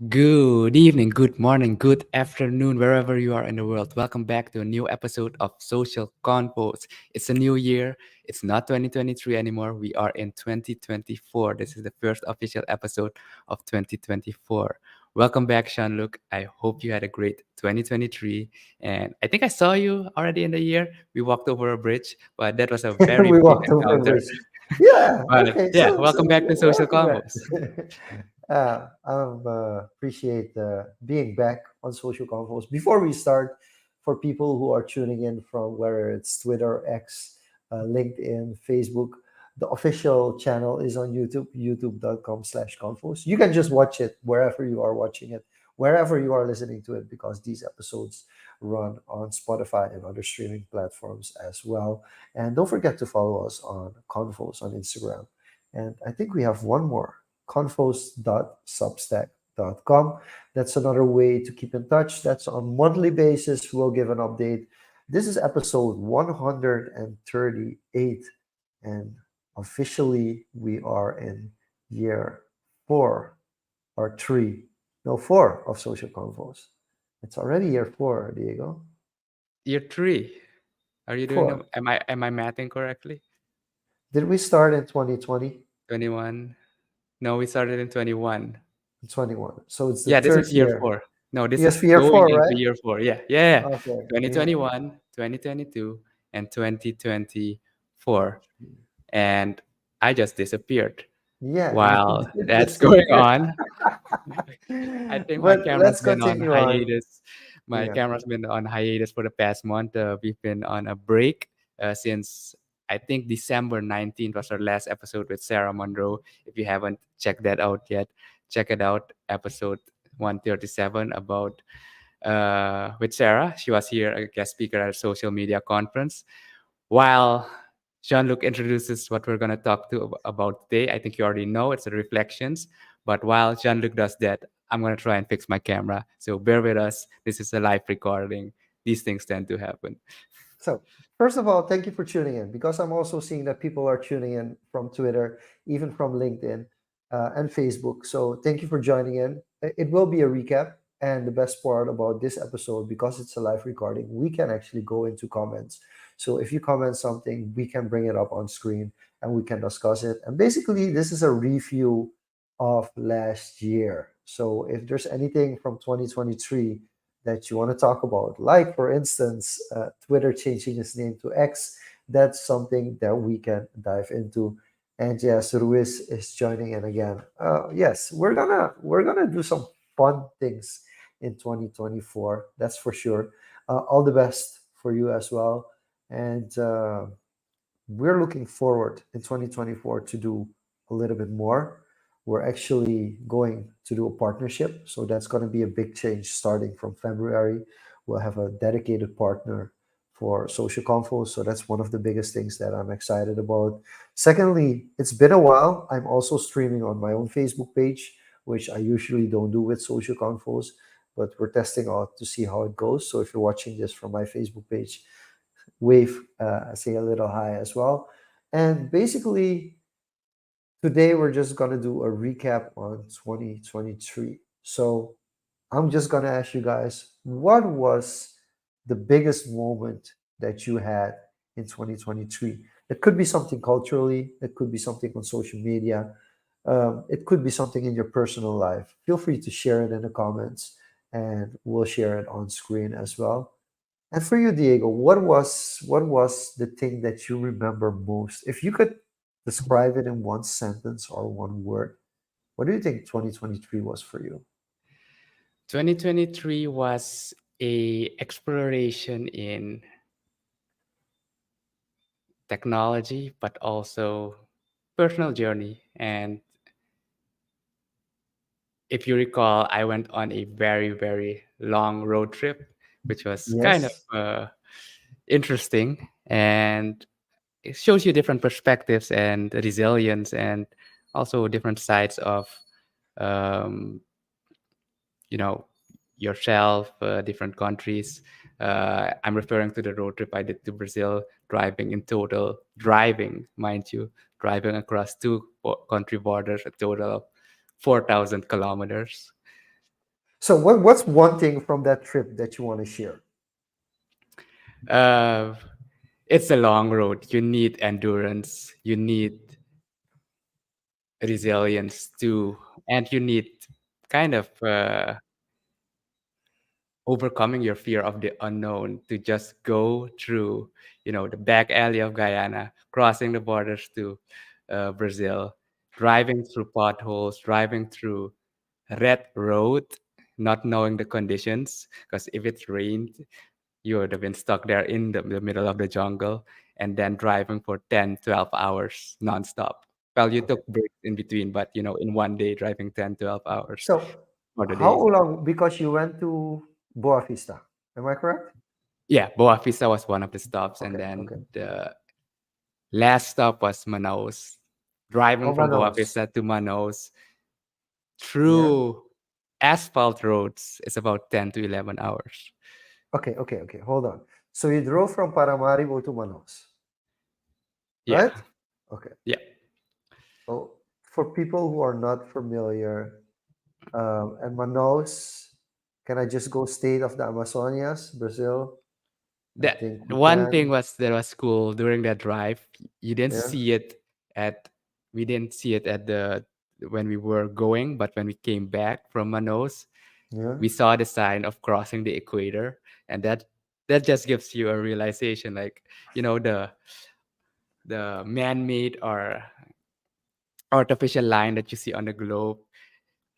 Good evening, good morning, good afternoon, wherever you are in the world. Welcome back to a new episode of Social Confoes. It's a new year. It's not 2023 anymore. We are in 2024. This is the first official episode of 2024. Welcome back, Jean-luc. I hope you had a great 2023. And I think I saw you already in the year. We walked over a bridge, but that was a very We brief walked over a encounter. bridge. Yeah. But Okay. yeah, So welcome back to Social welcome back. Confoes. I appreciate being back on Social Confoes. Before we start, for people who are tuning in from whether it's Twitter, X, LinkedIn, Facebook, the official channel is on YouTube, youtube.com/Confoes. You can just watch it wherever you are watching it, wherever you are listening to it, because these episodes run on Spotify and other streaming platforms as well. And don't forget to follow us on Confoes on Instagram. And I think we have one more, confoes.substack.com. That's another way to keep in touch. That's on monthly basis. We'll give an update. This is episode 138, and officially we are in year four or three, no, four of Social Convos. It's already year four, Diego. Year three. Are you doing them? Four. Am I mathing correctly? Did we start in 2020? 21. No, we started in 21. 21. So it's the Yeah, this third is year year. four. No, this Yes, is year going four, into right? year four. Yeah, yeah. Okay. Yeah. 2021, 2022, and 2024. And I just disappeared. Yeah, you While did that's going disappear. on, I think my But camera's let's been on continue on. hiatus. My Yeah. camera's been on hiatus for the past month. We've been on a break since I think December 19th was our last episode with Sarah Monroe. If you haven't checked that out yet, check it out. Episode 137 about with Sarah. She was here, a guest speaker at a social media conference. While Jean-Luc introduces what we're going to talk to about today, I think you already know it's the reflections. But while Jean-Luc does that, I'm going to try and fix my camera. So bear with us. This is a live recording. These things tend to happen. So, first of all, thank you for tuning in, because I'm also seeing that people are tuning in from Twitter, even from LinkedIn and Facebook. So, thank you for joining in. It will be a recap. And the best part about this episode, because it's a live recording, we can actually go into comments. So, if you comment something, we can bring it up on screen and we can discuss it. And basically, this is a review of last year. So, if there's anything from 2023 that you want to talk about, like for instance, Twitter changing its name to X, that's something that we can dive into. And yes, Ruiz is joining in again. Yes, we're gonna do some fun things in 2024. That's for sure. All the best for you as well. And we're looking forward in 2024 to do a little bit more. We're actually going to do a partnership. So that's going to be a big change starting from February. We'll have a dedicated partner for social confos. So that's one of the biggest things that I'm excited about. Secondly, it's been a while. I'm also streaming on my own Facebook page, which I usually don't do with social confos, but we're testing out to see how it goes. So if you're watching this from my Facebook page, wave, say a little hi as well. And basically, today we're just going to do a recap on 2023. So I'm just going to ask you guys, what was the biggest moment that you had in 2023? It could be something culturally, it could be something on social media, it could be something in your personal life. Feel free to share it in the comments and we'll share it on screen as well. And for you, Diego, what was the thing that you remember most? If you could describe it in one sentence or one word, what do you think 2023 was for you? 2023 was a exploration in technology, but also personal journey. And if you recall, I went on a very, very long road trip, which was kind of Yes. interesting. And it shows you different perspectives and resilience and also different sides of, um, you know, yourself, different countries. I'm referring to the road trip I did to Brazil, driving in total, driving, mind you, driving across two country borders, a total of 4,000 kilometers. So what's one thing from that trip that you want to share? Uh, it's a long road. You need endurance. You need resilience too, and you need kind of overcoming your fear of the unknown to just go through, the back alley of Guyana, crossing the borders to Brazil, driving through potholes, driving through red road, not knowing the conditions, because if it rained, you would have been stuck there in the middle of the jungle, and then driving for 10, 12 hours nonstop. Well, you Okay. took breaks in between, but in one day, driving 10, 12 hours So for the how days. long? Because you went to Boa Vista, am I correct? Yeah, Boa Vista was one of the stops, and Okay, then okay. the last stop was Manaus. Driving Oh, from Boa Manaus. Vista to Manaus Yeah. through asphalt roads is about 10 to 11 hours. Okay, okay, okay. Hold on. So you drove from Paramaribo to Manaus, Yeah, right? Okay. yeah. So for people who are not familiar, and Manaus, can I just go state of the Amazonias, Brazil? I That think we one thing can. was that was cool during that drive. You didn't Yeah, see it at we didn't see it at the when we were going, but when we came back from Manaus, yeah. we saw the sign of crossing the equator, and that just gives you a realization, like the man-made or artificial line that you see on the globe.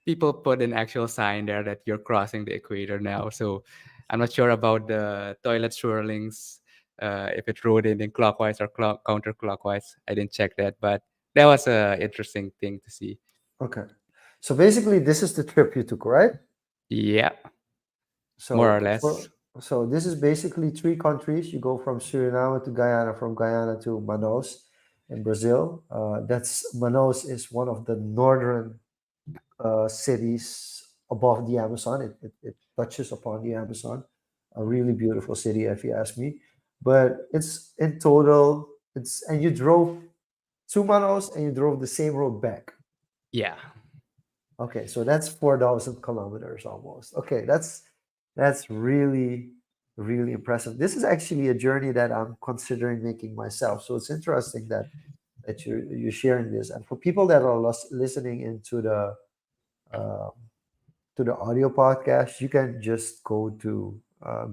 People put an actual sign there that you're crossing the equator now. So I'm not sure about the toilet swirlings, if it rotated in clockwise or counterclockwise. I didn't check that, but that was a interesting thing to see. Okay. So basically, this is the trip you took, right? Yeah, more or So less. for so this is basically three countries. You go from Suriname to Guyana, from Guyana to Manaus in Brazil. That's Manaus is one of the northern cities above the Amazon. It touches upon the Amazon. A really beautiful city, if you ask me. But it's in total, it's and you drove to Manaus and you drove the same road back. Yeah, Okay, so that's 4,000 kilometers almost. Okay, that's really really impressive. This is actually a journey that I'm considering making myself. So it's interesting that you're sharing this. And for people that are listening into uh, the audio podcast, you can just go to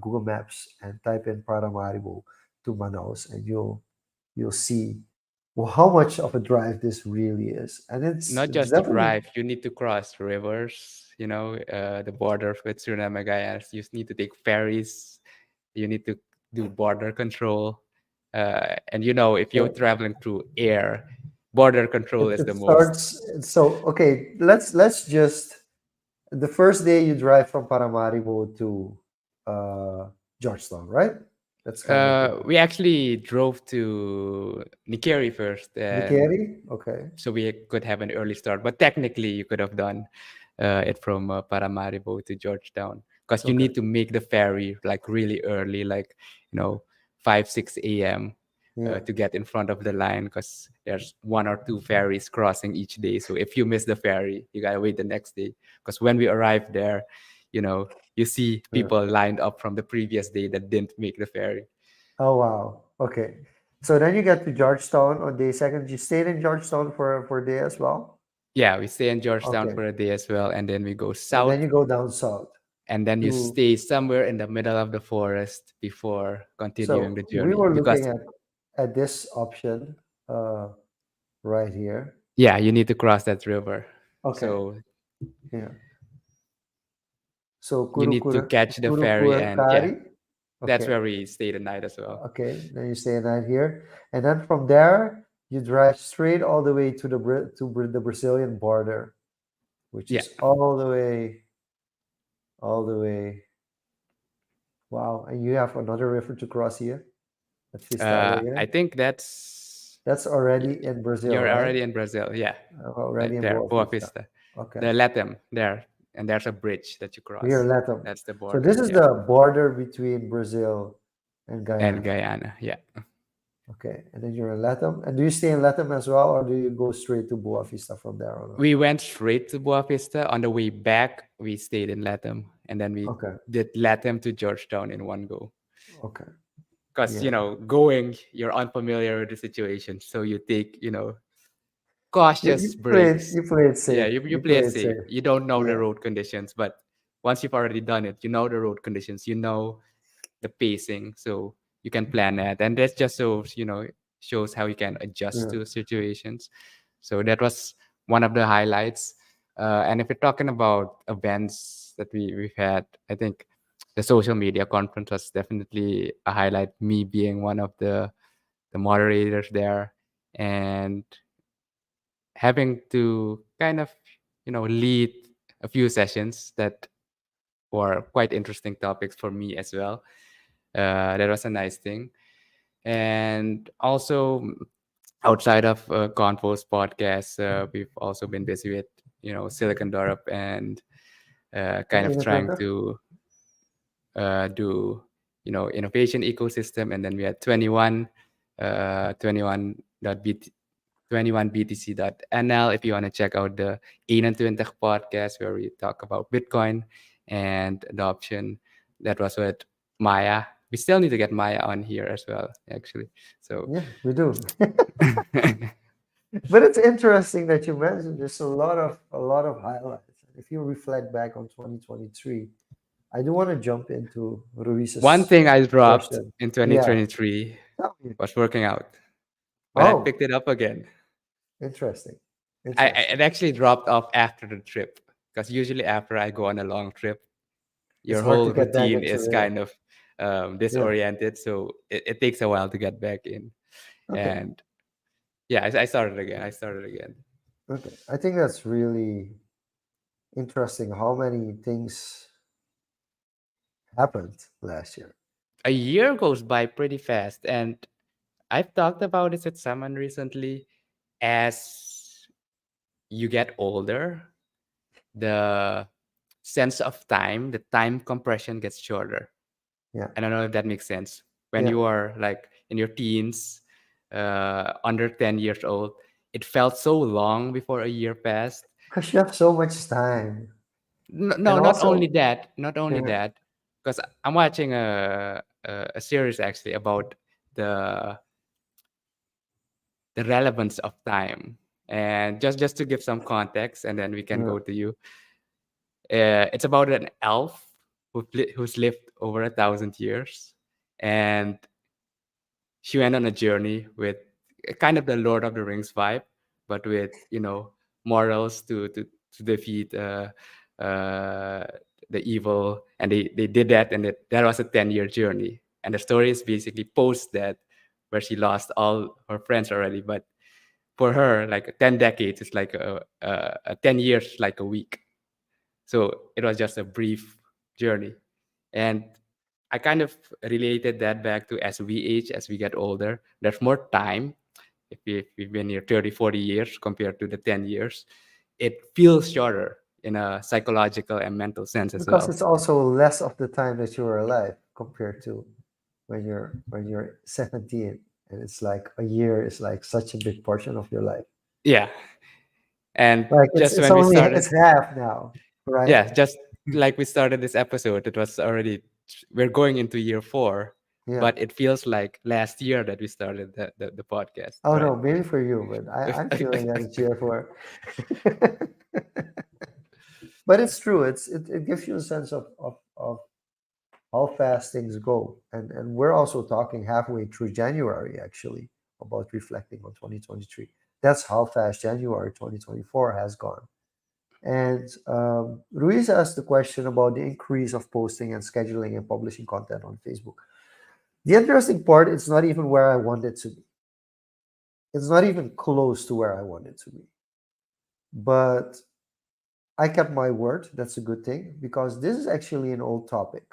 Google Maps and type in Paramaribo to Manaus, and you'll see well how much of a drive this really is. And not it's just to definitely drive. You need to cross rivers. The border with Suriname and Guyana. You need to take ferries. You need to do border control. And if you're okay. traveling through air, border control is It the most. starts so okay. Let's just the first day you drive from Paramaribo to uh, Georgetown, right? That's kind of the We actually drove to Nikeri first, and Nikeri. Okay, so we could have an early start. But technically, you could have done it from Paramaribo to Georgetown, because you okay, need to make the ferry like really early, like 5, 6 a.m. yeah. To get in front of the line, because there's one or two ferries crossing each day. So if you miss the ferry, you gotta wait the next day. Because when we arrived there, you see Yeah. people lined up from the previous day that didn't make the ferry. Oh wow. Okay. So then you get to Georgetown on day second. You stayed in Georgetown for a day as well. Yeah, we stay in Georgetown Okay, for a day as well, and then we go and then south, you go down south and then you to. stay somewhere in the middle of the forest before continuing So the we journey. were Because looking at this option uh, right here. yeah, you need to cross that river, Okay. so Yeah. So you need to catch the ferry, and yeah, Kurukuri. that's Okay. where we stay the night as well. Okay. Then you stay a night here, and then from there you drive straight all the way to the Brazilian border, which Yeah, is all the way. Wow. And you have another river to cross here at Vista I Alegre. think That's already in Brazil, you're right? already in Brazil. Yeah, Already in there, Boa Boa Vista. Vista, Okay. the Latem there, and there's a bridge that you Here, cross. Latam. That's the So border. this is Yeah, the border between Brazil and and Guyana. Guyana. Yeah, Okay, and then you're in Latam. And do you stay in Latam as well, or do you go straight to Boa Vista from there on? We went straight to Boa Vista. On the way back, we stayed in Latam, and then we Okay, did Latam to Georgetown in one go. okay, Because yeah. going, you're unfamiliar with the situation, so you take You, cautious you play it. breaks. You play it Yeah, safe. you You play play it it safe. safe. You don't know the Yeah, road conditions, but once you've already done it, you know the road conditions. You know the pacing, so you can plan that, and that just shows how you can adjust yeah, to situations. So that was one of the highlights. And if we're talking about events that we've had, I think the social media conference was definitely a highlight. Me being one of the moderators there, and having to kind of lead a few sessions that were quite interesting topics for me as well. That was a nice thing. And also, outside of Confoes podcast, we've also been busy with Silicon Dorp, and and kind of trying 21. to do innovation ecosystem. And then we had 21.bt 21btc.nl if you want to check out the 21 podcast where we talk about Bitcoin and adoption. That was with Maya. We still need to get Maya on here as well, actually. So Yeah, we do. But it's interesting that you mentioned there's a lot of highlights. If you reflect back on 2023, I do want to jump into one Ruiz's thing I dropped question. in Yeah. 2023 Tell me. was working out, but I Oh, picked it up again. interesting. It Interesting. actually dropped off after the trip, because usually after I go on a long trip, It's your hard to whole get back routine into is it. kind of Yeah. disoriented. So it takes a while to get back in. Okay. And yeah, I started again. I started again. Okay. I think that's really interesting how many things happened last year. A year goes by pretty fast. And I've talked about this with someone recently. As you get older, the sense of time, the time compression gets shorter. Yeah. I don't know if that makes sense. When Yeah. you are like in your teens, under 10 years old, it felt so long before a year passed. Because you have so much time. No, And not only also, that, not only yeah, that, because I'm watching a series actually about the the relevance of time. And just to give some context, and then we can yeah. go to you. It's about an elf who's lived over 1,000 years, and she went on a journey with kind of the Lord of the Rings vibe, but with morals to defeat uh, the evil, and they did that, and that was a 10-year journey. And the story is basically post that, where she lost all her friends already, but for her, like 10 decades is like a 10 years like a week. So it was just a brief journey. And I kind of related that back to as we age, as we get older, there's more time. If we've been here 30, 40 years compared to the 10 years, it feels shorter in a psychological and mental sense as Because well. it's also less of the time that you were alive compared to when you're 17. And it's like a year is like such a big portion of your life. Yeah. And Like it's just it's when we only started, it's half now, right? yeah, just like we started this episode, it was already, we're going into year 4, Yeah. but it feels like last year that we started the podcast, Oh right? no, maybe for you, but I'm feeling that it's year four. But it's true. It gives you a sense of how fast things go. And we're also talking halfway through January actually about reflecting on 2023. That's how fast January 2024 has gone. And Ruiz asked the question about the increase of posting and scheduling and publishing content on Facebook. The interesting part, it's not even where I want it to be. It's not even close to where I want it to be. But I kept my word. That's a good thing because this is actually an old topic.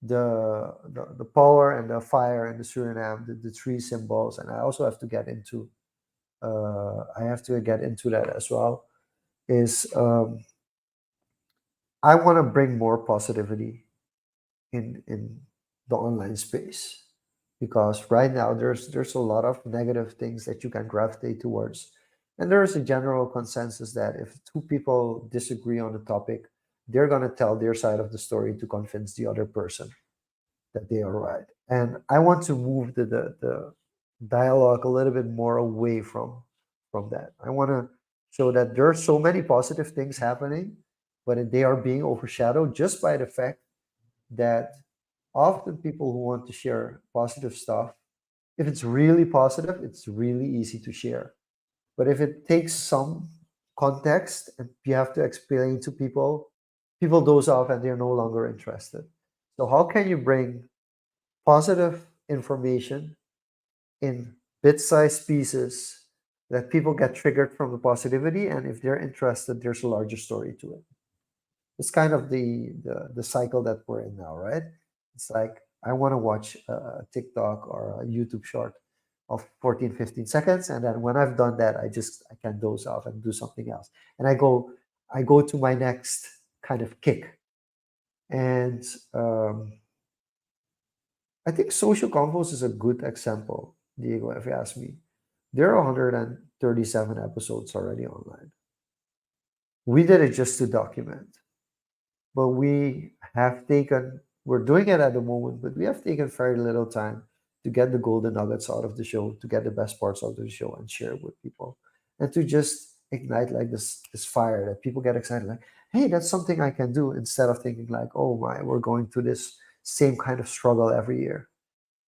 The power and the fire and the Suriname, the three symbols, and I also have to get into that as well. Is I want to bring more positivity in the online space. because right now there's a lot of negative things that you can gravitate towards, and there is a general consensus that if two people disagree on a topic, they're going to tell their side of the story to convince the other person that they are right. And I want to move the dialogue a little bit more away from that. I want to show that there are so many positive things happening, but they are being overshadowed just by the fact that often people who want to share positive stuff, if it's really positive, it's really easy to share. But if it takes some context and you have to explain to people, people doze off and they're no longer interested. So how can you bring positive information in bit-sized pieces that people get triggered from the positivity, and if they're interested, there's a larger story to it? It's kind of the cycle that we're in now, right? It's like I want to watch a TikTok or a YouTube short of 14, 15 seconds, and then when I've done that, I can doze off and do something else. And I go to my next kind of kick. And I think Social Confoes is a good example, Diego, if you ask me. There are 137 episodes already online. We did it just to document, but we're doing it at the moment, but we have taken very little time to get the golden nuggets out of the show, to get the best parts out of the show and share it with people, and to just ignite like this fire that people get excited, like, hey, that's something I can do, instead of thinking like, oh my, we're going through this same kind of struggle every year.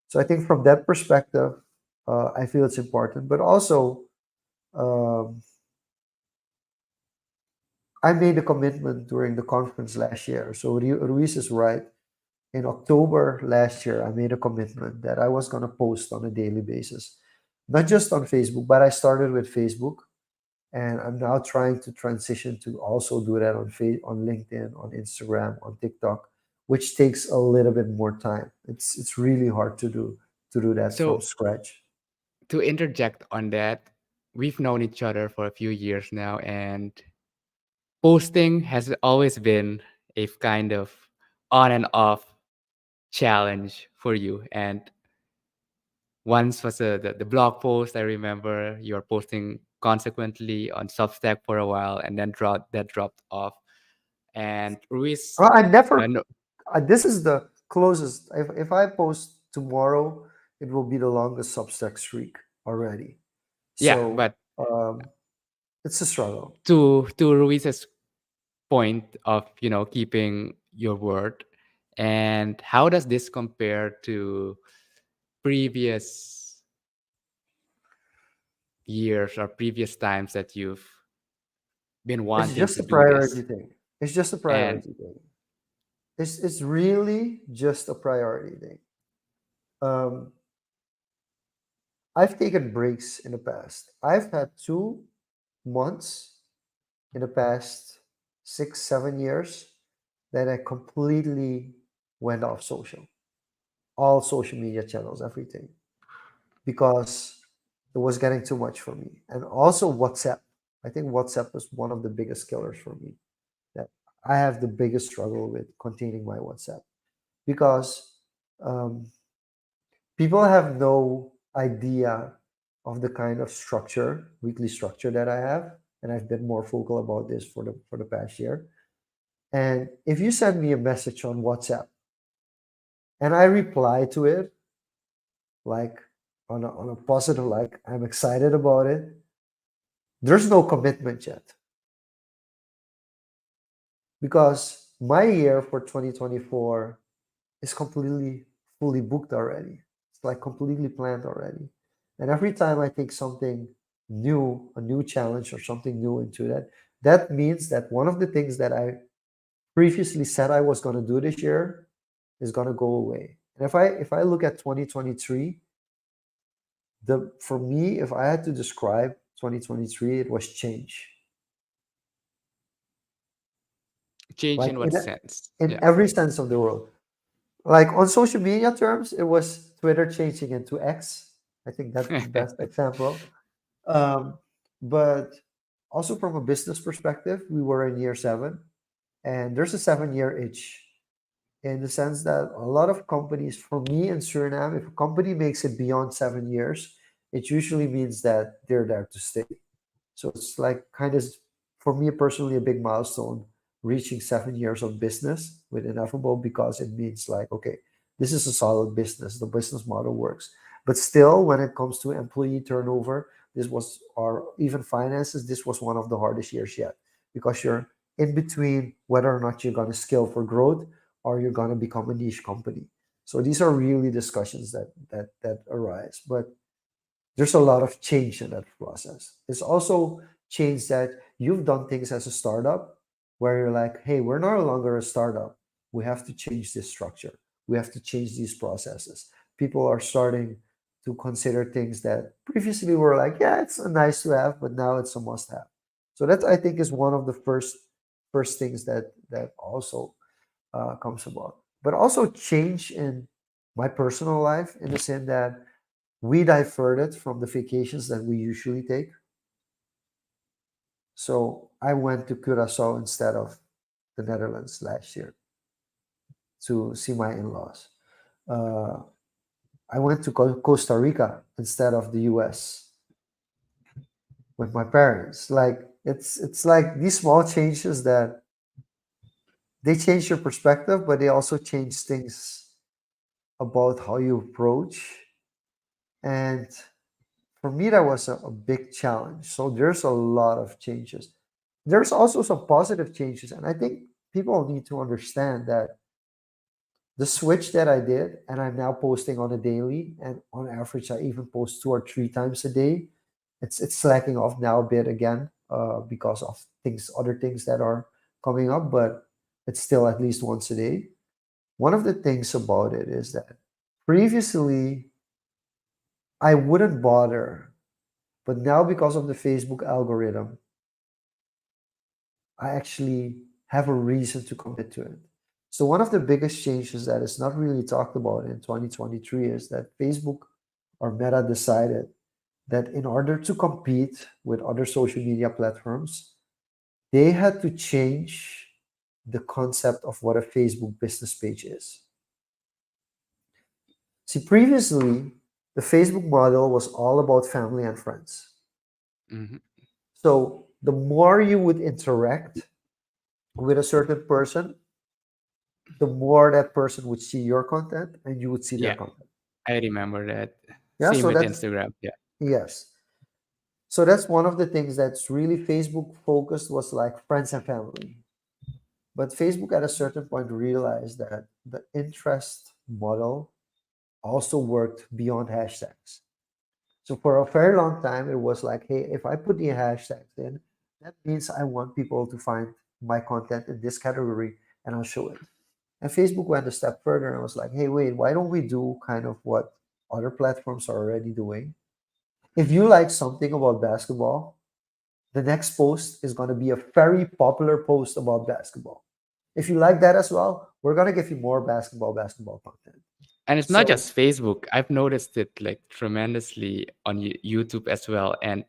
So I think from that perspective, I feel it's important, but also um, I made a commitment during the conference last year. So Ruiz is right. In October last year, I made a commitment that I was going to post on a daily basis, not just on Facebook, but I started with Facebook, and I'm now trying to transition to also do that on LinkedIn, on Instagram, on TikTok, which takes a little bit more time. It's really hard to do that from So scratch. to interject on that, we've known each other for a few years now, and posting has always been a kind of on and off challenge for you. And once was the blog post. I remember you're posting consequently on Substack for a while, and then dropped off. And Ruiz, I never. no, This is the closest. If I post tomorrow, it will be the longest Substack streak already. yeah, So but it's a struggle. to Ruiz's point of keeping your word, and how does this compare to previous years or previous times that you've been It's wanting just to a do priority this? thing. It's just a And priority thing. It's really just a priority thing. Um, I've taken breaks in the past. I've had 2 months in the past 6, 7 years that I completely went off social, all social media channels, everything, because it was getting too much for me. And also WhatsApp. I think WhatsApp was one of the biggest killers for me. That I have the biggest struggle with containing my WhatsApp, because um, people have no idea of the kind of structure, weekly structure that I have, and I've been more vocal about this for the past year. And if you send me a message on WhatsApp and I reply to it like on a positive, like I'm excited about it, there's no commitment yet, because my year for 2024 is completely fully booked already. It's like completely planned already. And every time I take something new, a new challenge or something new into that, that means that one of the things that I previously said I was going to do this year is going to go away. And if I look at 2023, the for me, if I had to describe 2023, it was change. change Like in what sense? in Yeah. every sense of the world. Like on social media terms, it was Twitter changing into X. I think that's the best example. Um, but also from a business perspective, we were in year 7, and there's a 7-year itch in the sense that a lot of companies, for me in Suriname, if a company makes it beyond 7 years, it usually means that they're there to stay. So it's like kind of, for me personally, a big milestone reaching 7 years of business with Ineffable, because it means like, okay, this is a solid business. The business model works. But still, when it comes to employee turnover, this was, or even finances, this was one of the hardest years yet, because you're in between whether or not you're going to scale for growth or you're going to become a niche company. So these are really discussions that arise. But there's a lot of change in that process. It's also change that you've done things as a startup where you're like, hey, we're no longer a startup. We have to change this structure. We have to change these processes. People are starting to consider things that previously were like, yeah, it's a nice to have, but now it's a must have. So that, I think, is one of the first things that also comes about. But also change in my personal life, in the sense that we diverted from the vacations that we usually take. So I went to Curacao instead of the Netherlands last year to see my in-laws. Uh, I went to Costa Rica instead of the US with my parents. Like it's like these small changes that they change your perspective, but they also change things about how you approach. And for me, that was a big challenge. So there's a lot of changes. There's also some positive changes, and I think people need to understand that the switch that I did, and I'm now posting on a daily, and on average, I even post 2 or 3 times a day. It's slacking off now a bit again, because of other things that are coming up, but it's still at least once a day. One of the things about it is that previously I wouldn't bother, but now because of the Facebook algorithm, I actually have a reason to commit to it. So one of the biggest changes that is not really talked about in 2023 is that Facebook or Meta decided that in order to compete with other social media platforms, they had to change the concept of what a Facebook business page is. See, previously, the Facebook model was all about family and friends. Hmm. So the more you would interact with a certain person, the more that person would see your content and you would see their Yeah, content. I remember that. Yeah, Same so with that's, Instagram. Yeah. yes. So that's one of the things that's really Facebook focused, was like friends and family. But Facebook at a certain point realized that the interest model also worked beyond hashtags. So for a very long time, it was like, hey, if I put the hashtags in, that means I want people to find my content in this category and I'll show it. And Facebook went a step further and was like, hey, wait, why don't we do kind of what other platforms are already doing? If you like something about basketball, the next post is going to be a very popular post about basketball. If you like that as well, we're going to give you more basketball content. And it's not So, just Facebook. I've noticed it like tremendously on YouTube as well. And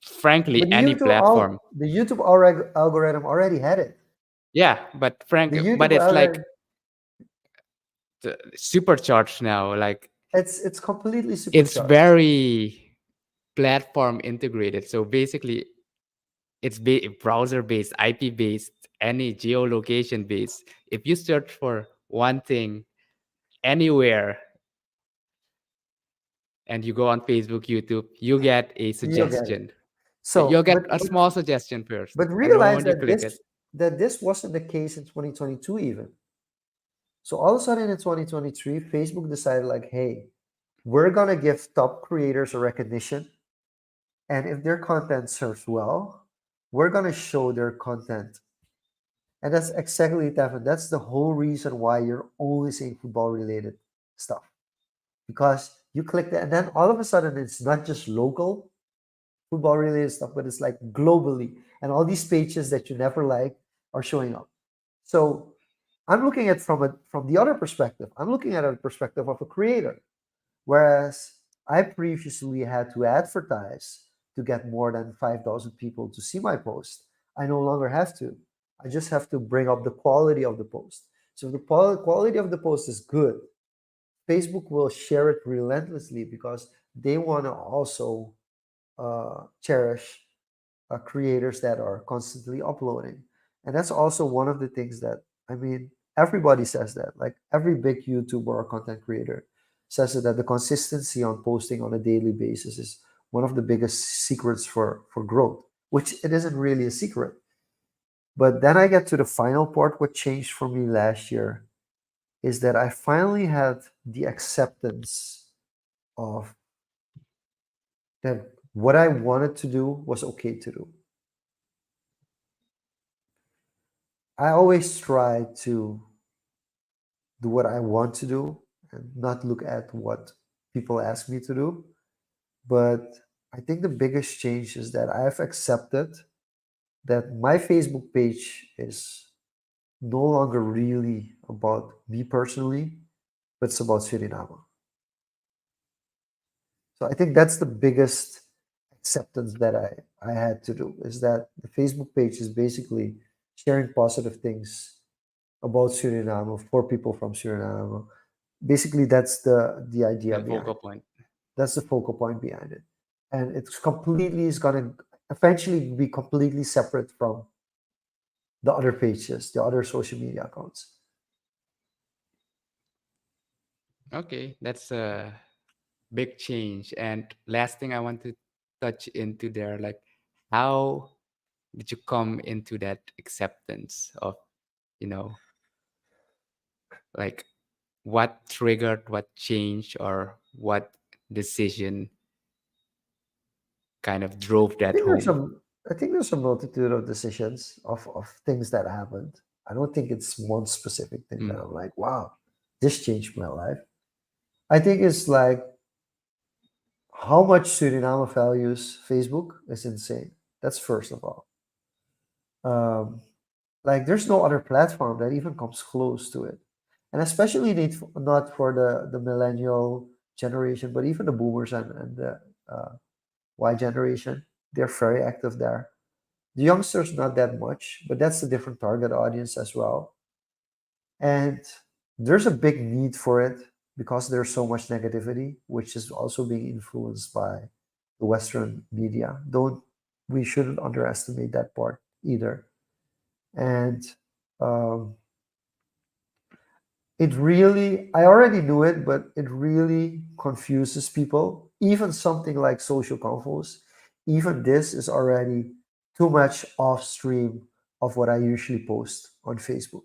but frankly, any platform. The YouTube algorithm already had it. Yeah, but The but YouTube it's like algorithm, supercharged now. Like it's completely it's supercharged. very platform integrated. So basically, it's browser based, IP based, any geolocation based. If you search for one thing anywhere and you go on Facebook, YouTube, you get a You'll get it. suggestion. You'll So, get a small suggestion first, but and the realize moment you click it, that this wasn't the case in 2022 even. So all of a sudden in 2023, Facebook decided like, hey, we're gonna give top creators a recognition, and if their content serves well, we're gonna show their content. And that's exactly it, Evan. That's the whole reason why you're only seeing football related stuff. Because you click that, and then all of a sudden it's not just local football related stuff, but it's like globally. And all these pages that you never like are showing up. So I'm looking at from the other perspective. I'm looking at a perspective of a creator. Whereas I previously had to advertise to get more than 5,000 people to see my post. I no longer have to. I just have to bring up the quality of the post. So if the quality of the post is good, Facebook will share it relentlessly because they want to also cherish creators that are constantly uploading. And that's also one of the things that, I mean, everybody says that. Like every big YouTuber or content creator says that the consistency on posting on a daily basis is one of the biggest secrets for growth, which it isn't really a secret. But then I get to the final part. What changed for me last year is that I finally had the acceptance of that what I wanted to do was okay to do. I always try to do what I want to do and not look at what people ask me to do. But I think the biggest change is that I have accepted that my Facebook page is no longer really about me personally, but it's about Suriname. So I think that's the biggest acceptance that I had to do is that the Facebook page is basically sharing positive things about Suriname for people from Suriname. Basically, that's the idea The behind focal it. point. That's the focal point behind it. And it's completely is gonna eventually be completely separate from the other pages, the other social media accounts. Okay, that's a big change. And last thing I want to touch into there, like how did you come into that acceptance of, you know, like what triggered, what changed, or what decision kind of drove I that think there's home? some I think there's a multitude of decisions of things that happened. I don't think it's one specific thing that Mm. I'm like, wow, this changed my life. I think it's like how much Suriname values Facebook is insane. That's first of all. Um, like there's no other platform that even comes close to it, and especially not for the millennial generation, but even the boomers and the uh, Y generation. They're very active there. The youngsters not that much, but that's a different target audience as well. And there's a big need for it because there's so much negativity, which is also being influenced by the Western media. Don't We shouldn't underestimate that part either. And um, it really, I already knew it, but it really confuses people. Even something like social confoes, even this is already too much off stream of what I usually post on Facebook.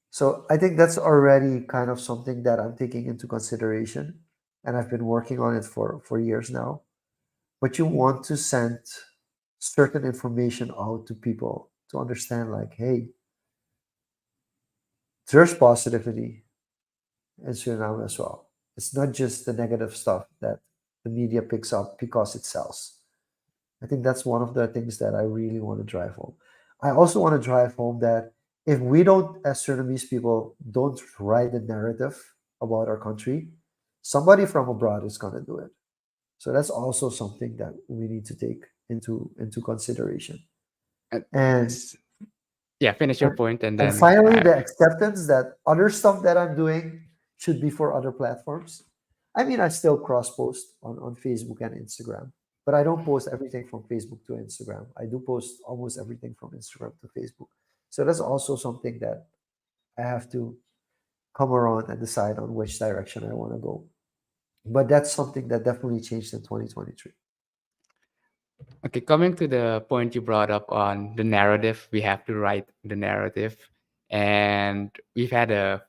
So I think that's already kind of something that I'm taking into consideration, and I've been working on it for years now. But you want to send certain information out to people to understand, like, hey, there's positivity in Suriname as well. It's not just the negative stuff that the media picks up because it sells. I think that's one of the things that I really want to drive home. I also want to drive home that if we don't, as Surinamese people, don't write the narrative about our country, somebody from abroad is going to do it. So that's also something that we need to take into consideration. And And s- yeah, finish your and, point, and and then finally, the acceptance that other stuff that I'm doing should be for other platforms. I mean, I still cross post on Facebook and Instagram, but I don't post everything from Facebook to Instagram. I do post almost everything from Instagram to Facebook. So that's also something that I have to come around and decide on which direction I want to go. But that's something that definitely changed in 2023. okay, coming to the point you brought up on the narrative, we have to write the narrative. And we've had a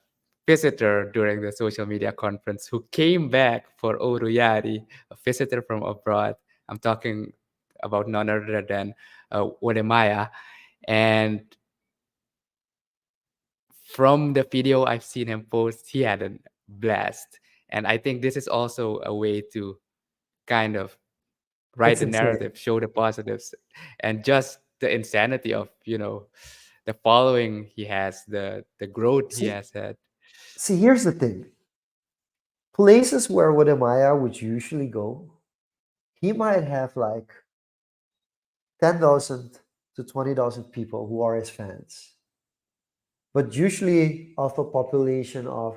visitor during the social media conference who came back for Oruyari, a visitor from abroad. I'm talking about none other than Wodemaya. And from the video I've seen him post, he had a blast. And I think this is also a way to kind of write It's the insane. narrative, show the positives, and just the insanity of the following he has, the growth he See, has had. here's the thing. Places where Wodemaya would usually go, he might have like 10,000 to 20,000 people who are his fans. but usually of a population of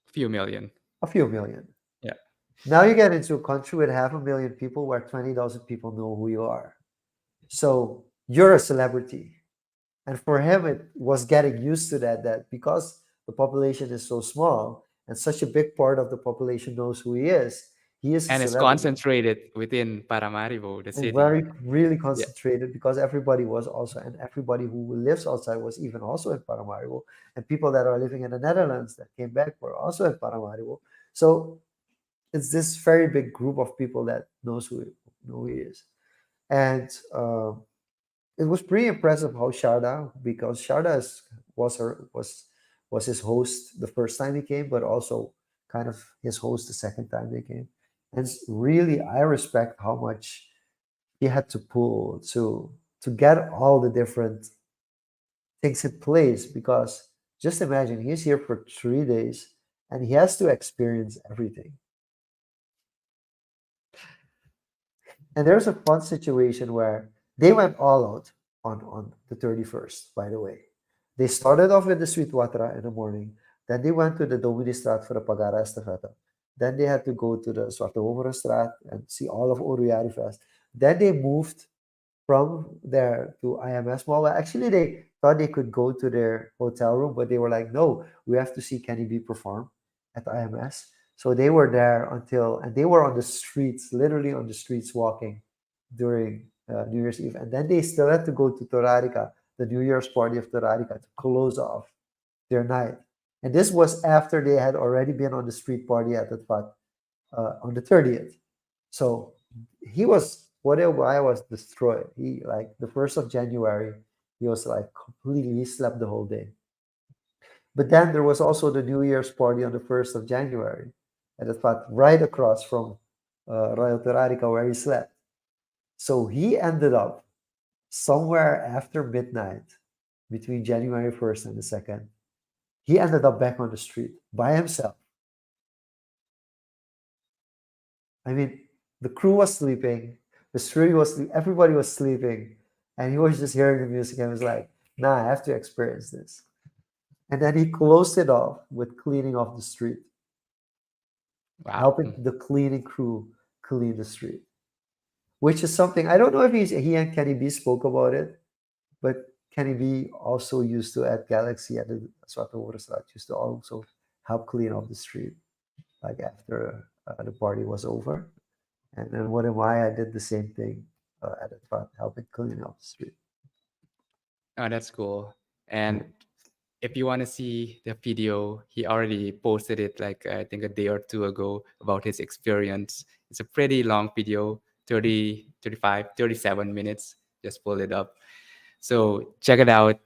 Few million. a few million. Yeah. Now you get into a country with 500,000 people where 20,000 people know who you are. So you're a celebrity. And for him, it was getting used to that because the population is so small and such a big part of the population knows who he is a And it's celebrity. concentrated within Paramaribo, the And city. very really Yeah. concentrated because everybody was also and everybody who lives outside was even also in Paramaribo, and people that are living in the Netherlands that came back were also in Paramaribo. So it's this very big group of people that knows who he is, and it was pretty impressive how Sharda, because Sharda was her was his host the first time he came, but also kind of his host the second time they came. And really, I respect how much he had to pull to get all the different things in place. Because just imagine he's here for 3 days and he has to experience everything. And there's a fun situation where they went all out on the 31st, by the way. They started off with the Sweetwater in the morning. Then they went to the Doministrat for the Pagara Estafeta. Then they had to go to the Zwarte Overenstraat and see all of Oruyari Fest. Then they moved from there to IMS Mall. Well, actually, they thought they could go to their hotel room, but they were like, no, we have to see Kenny B perform at IMS. So they were there until, and they were on the streets, literally on the streets walking during New Year's Eve. And then they still had to go to Torarica, the New Year's party of Torarica, to close off their night. And this was after they had already been on the street party at the FAT on the 30th. So he was, whatever, I was destroyed. He, like, the 1st of January, he was like completely, he slept the whole day. But then there was also the New Year's party on the 1st of January, and it was right across from Royal Terrarica where he slept. So he ended up somewhere after midnight between January 1st and the 2nd. He ended up back on the street by himself. I mean, the crew was sleeping, the security was sleeping, everybody was sleeping, and he was just hearing the music and was like, nah, I have to experience this. And then he closed it off with cleaning off the street, Wow. helping the cleaning crew clean the street, which is something I don't know if he and Kenny B spoke about it, but Kenny B also used to at Galaxy at the Swata Waterstad used to also help clean off the street, like after the party was over. And then what am I did the same thing at the front, helping clean up the street. Oh, that's cool. And Yeah. if you want to see the video, he already posted it like I think a day or two ago about his experience. It's a pretty long video, 30, 35, 37 minutes. Just pull it up. So check it out.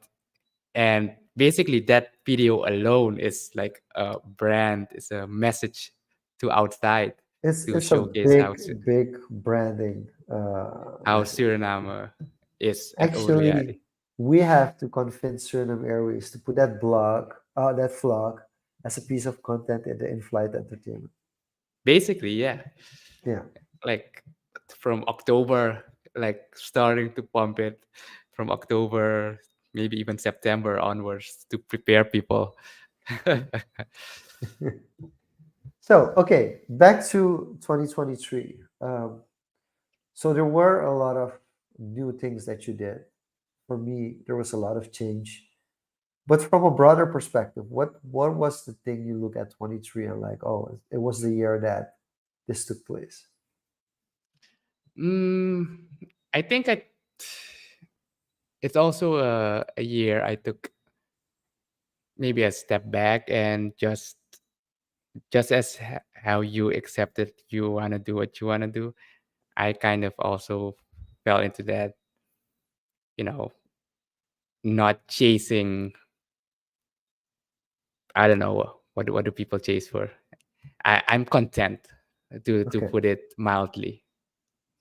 And basically, that video alone is like a brand, it's a message to outside to It's a showcase big branding how message. Suriname is at Actually, Oriari. we have to convince Suriname Airways to put that flag, as a piece of content in the in-flight entertainment. Basically, yeah. Yeah. Like from October, like starting to pump it from October, maybe even September onwards to prepare people. So, okay, back to 2023. So there were a lot of new things that you did. For me, there was a lot of change. But from a broader perspective, what was the thing you look at 23 and like, oh, it was the year that this took place? mm, I think it's also a year I took maybe a step back and just as how you accepted you want to do what you want to do, I kind of also fell into that, you know, not chasing. I don't know what do people chase for. I'm content to Okay. put it mildly.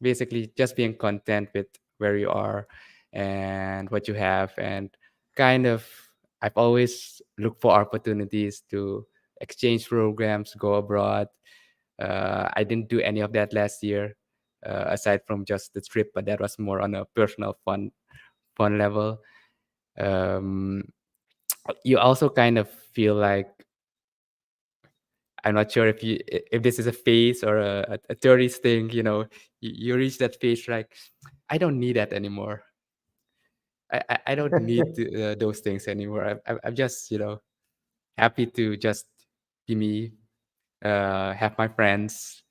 Basically, just being content with where you are and what you have, and kind of I've always looked for opportunities to exchange programs, go abroad. I didn't do any of that last year, aside from just the trip, but that was more on a personal fun level. Um, you also kind of feel like, I'm not sure if this is a phase or a 30s thing, you reach that phase like, I don't need that anymore. I don't need those things anymore. I'm just, happy to just be me, have my friends,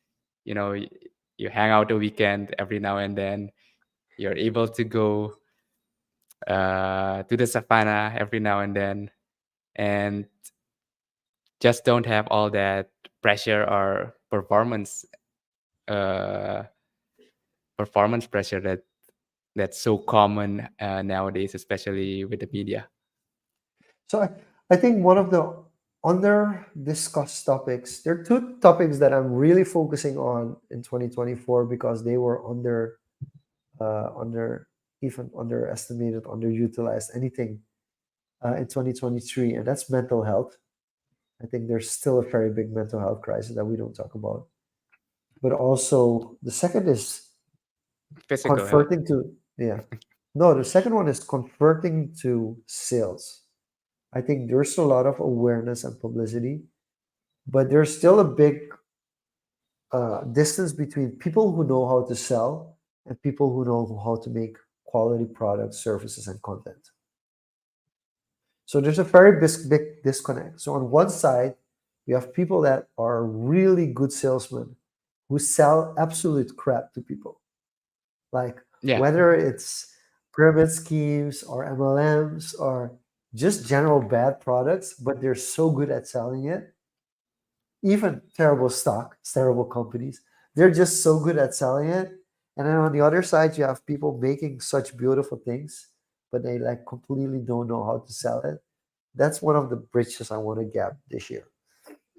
you know, y- you hang out the weekend every now and then. You're able to go to the savannah every now and then, and just don't have all that pressure or uh, performance pressure that's so common nowadays, especially with the media. So I think one of the under discussed topics, there are two topics that I'm really focusing on in 2024 because they were under even underestimated, underutilized, anything in 2023, and that's mental health. I think there's still a very big mental health crisis that we don't talk about. But also the second is Physical health. converting to, yeah. No, the second one is converting to sales. I think there's a lot of awareness and publicity, but there's still a big distance between people who know how to sell and people who know how to make quality products, services, and content. So there's a very big disconnect. So on one side, you have people that are really good salesmen who sell absolute crap to people, like Yeah. whether it's pyramid schemes or MLMs or just general bad products, but they're so good at selling it. Even terrible stock, terrible companies, they're just so good at selling it. And then on the other side, you have people making such beautiful things, but they like completely don't know how to sell it. That's one of the bridges I want to gap this year.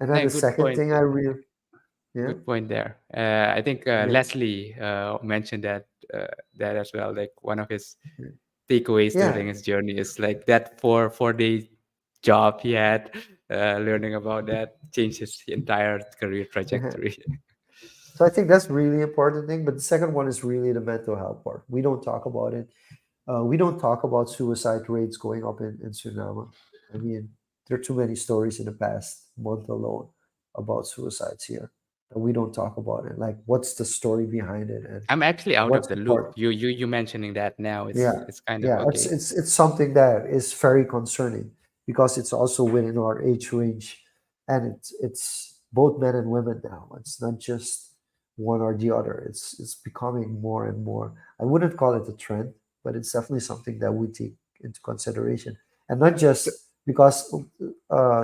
And then Yeah, the good second point. thing I really, yeah, Good point there. I think yeah, Leslie mentioned that as well. Like one of his takeaways yeah. during his journey is like that four-day job he had, learning about that changed his entire career trajectory. So I think that's really important thing. But the second one is really the mental health part. We don't talk about it. We don't talk about suicide rates going up in Suriname. I mean, there are too many stories in the past month alone about suicides here that we don't talk about it. Like, what's the story behind it, and I'm actually out of what's the loop. important? You mentioning that now, it's Yeah, it's kind of yeah, okay. it's something that is very concerning because it's also within our age range, and it's both men and women now. It's not just one or the other. It's becoming more and more. I wouldn't call it a trend, but it's definitely something that we take into consideration, and not So, just because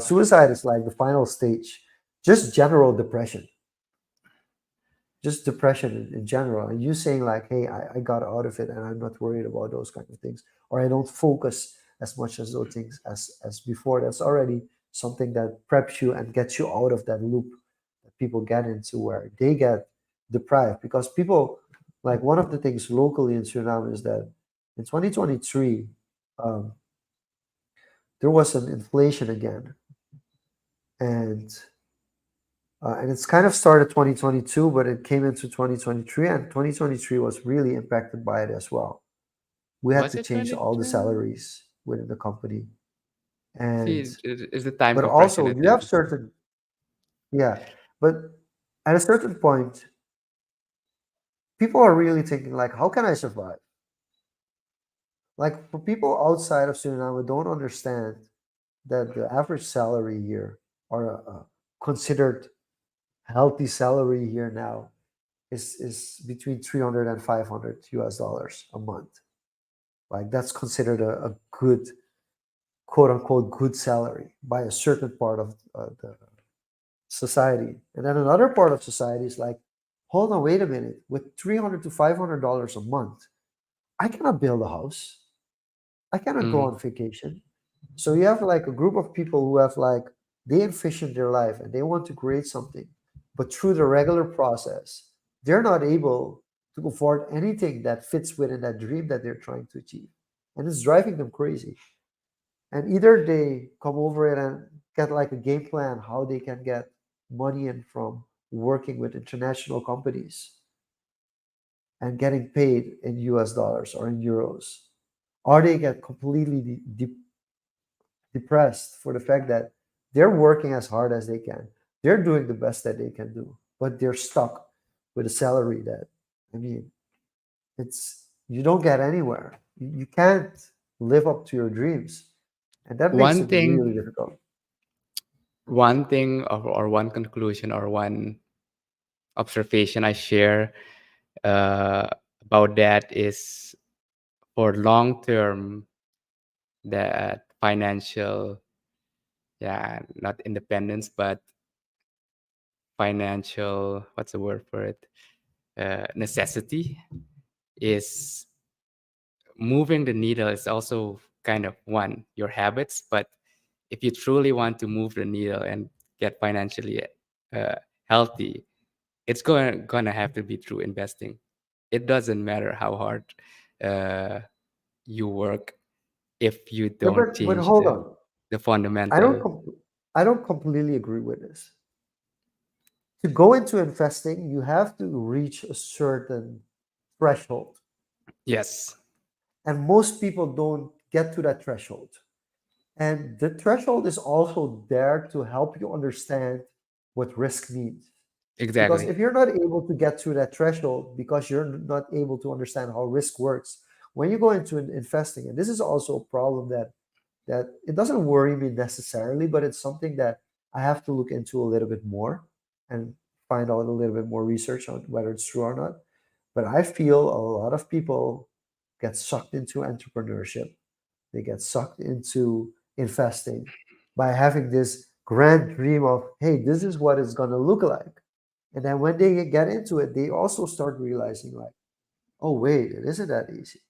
suicide is like the final stage. Just general depression, just depression in general, and you saying like, hey, I got out of it and I'm not worried about those kind of things, or I don't focus as much as those things as before, that's already something that preps you and gets you out of that loop that people get into where they get deprived. Because people, like, one of the things locally in Suriname is that in 2023, um, there was an inflation again, and and it's kind of started 2022, but it came into 2023, and 2023 was really impacted by it as well. We had was to it change all the 22? salaries within the company. See, And, it's the time but compression, also I you have think. certain, yeah, but at a certain point, people are really thinking, like, how can I survive? Like, for people outside of Suriname don't understand that the average salary here, or a considered healthy salary here now, is between 300 and 500 US dollars a month. Like, that's considered a good, quote unquote, good salary by a certain part of the society. And then another part of society is like, hold on, wait a minute. With 300 to $500 a month, I cannot build a house. I cannot go Mhm. on vacation. So you have like a group of people who have like, they envision their life and they want to create something, but through the regular process, they're not able to afford anything that fits within that dream that they're trying to achieve. And it's driving them crazy. And either they come over it and get like a game plan how they can get money in from working with international companies and getting paid in US dollars or in euros, or they get completely depressed for the fact that they're working as hard as they can. They're doing the best that they can do, but they're stuck with a salary that, I mean, it's you don't get anywhere. You can't live up to your dreams, and that makes One it really thing, difficult. or one conclusion or one observation I share uh, about that is for long term that financial, yeah, not independence, but financial, what's the word for it? Necessity is moving the needle is also kind of one, your habits. But if you truly want to move the needle and get financially uh, healthy, it's gonna have to be through investing. It doesn't matter how hard uh, you work if you Yeah, don't but change hold on. the I don't fundamental. com- I don't completely agree with this. To go into investing, you have to reach a certain threshold, Yes, and most people don't get to that threshold. And the threshold is also there to help you understand what risk means. Because exactly. if you're not able to get to that threshold because you're not able to understand how risk works, when you go into investing, and this is also a problem that it doesn't worry me necessarily, but it's something that I have to look into a little bit more and find out a little bit more research on whether it's true or not. But I feel a lot of people get sucked into entrepreneurship. They get sucked into investing by having this grand dream of, hey, this is what it's going to look like. And then when they get into it, they also start realizing, like, oh, wait, it isn't that easy.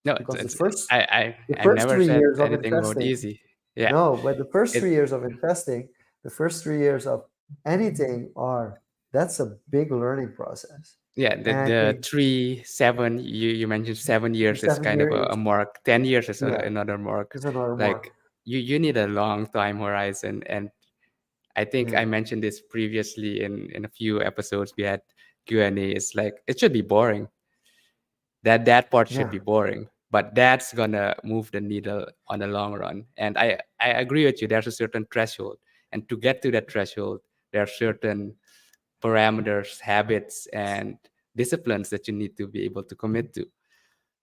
No, Because it's I the first never three said years of anything about investing, easy. Yeah, no, but the first it 3 years of investing, the first 3 years of anything are that's a big learning process. yeah, And I the think 3 7, you mentioned 7 years is seven kind of years, a mark. 10 years is yeah, another mark. is another Like mark. you need a long time horizon, and I think Yeah, I mentioned this previously in a few episodes we had Q&A. It's like it should be boring. That part should yeah, be boring, but that's gonna move the needle on the long run. And I agree with you. There's a certain threshold, and to get to that threshold, there are certain parameters, habits, and disciplines that you need to be able to commit to.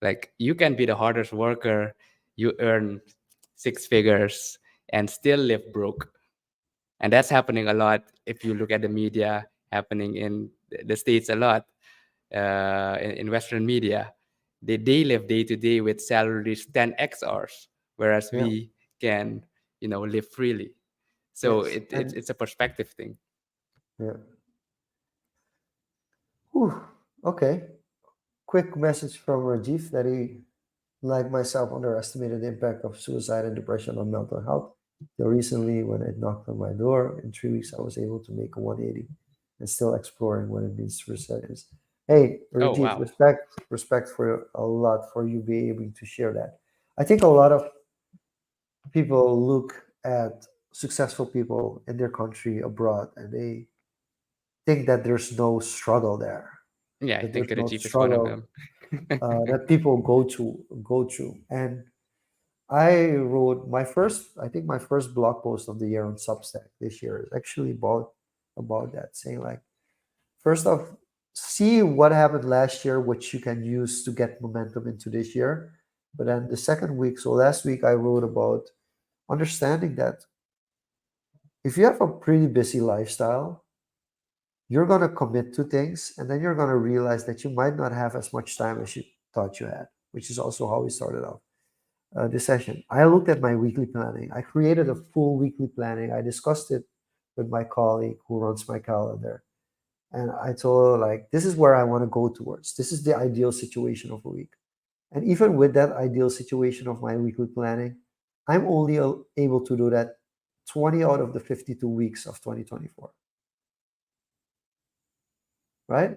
Like you can be the hardest worker, you earn six figures, and still live broke. And that's happening a lot if you look at the media, happening in the States a lot, in Western media. They live day to day with salaries 10x ours, whereas yeah, we can, live freely. So yes. And it's a perspective thing. yeah. Whew. Okay. Quick message from Rajiv that he, like myself, underestimated the impact of suicide and depression on mental health. Till recently, when it knocked on my door, in 3 weeks, I was able to make a 180 and still exploring what it means to resilience. Hey, Oh Rajiv, wow. respect for a lot for you being able to share that. I think a lot of people look at successful people in their country abroad and they think that there's no struggle there, Yeah, I that think there's no Rajib is one of struggle them. that people go through. And I wrote I think my first blog post of the year on Substack this year is actually about that, saying like, first off, see what happened last year, which you can use to get momentum into this year. But then the second week, so last week, I wrote about understanding that if you have a pretty busy lifestyle, you're going to commit to things and then you're going to realize that you might not have as much time as you thought you had, which is also how we started off this session. I looked at my weekly planning. I created a full weekly planning. I discussed it with my colleague who runs my calendar. And I told her, like, this is where I want to go towards. This is the ideal situation of a week. And even with that ideal situation of my weekly planning, I'm only able to do that 20 out of the 52 weeks of 2024, right?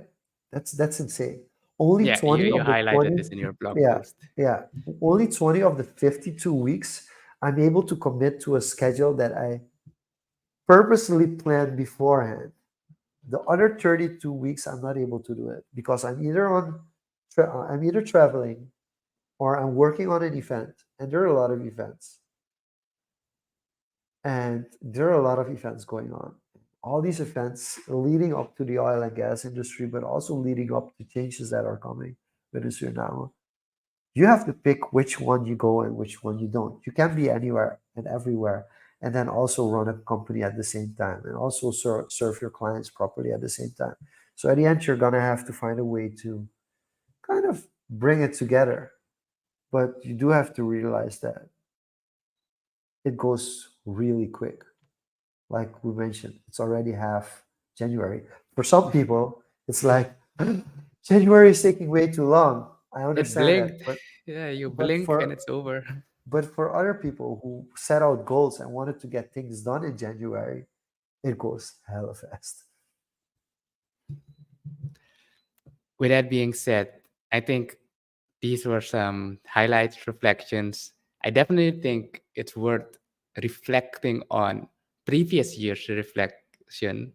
That's insane. Only Yeah, you, 20 you of the highlighted 20, this in your blog yeah, post. yeah. Only 20 of the 52 weeks I'm able to commit to a schedule that I purposely planned beforehand. The other 32 weeks I'm not able to do it because I'm either traveling or I'm working on an event, and there are a lot of events. And there are a lot of events going on. All these events leading up to the oil and gas industry, but also leading up to changes that are coming with Suriname. You have to pick which one you go and which one you don't. You can't be anywhere and everywhere and then also run a company at the same time and also serve your clients properly at the same time. So at the end, you're gonna have to find a way to kind of bring it together. But you do have to realize that it goes really quick. Like we mentioned, it's already half January. For some people, it's like January is taking way too long. I It understand that, blinked. Yeah, you but blink and for it's over. but for other people who set out goals and wanted to get things done in January, it goes hella fast. With that being said, I think these were some highlights, reflections. I definitely think it's worth reflecting on previous year's reflection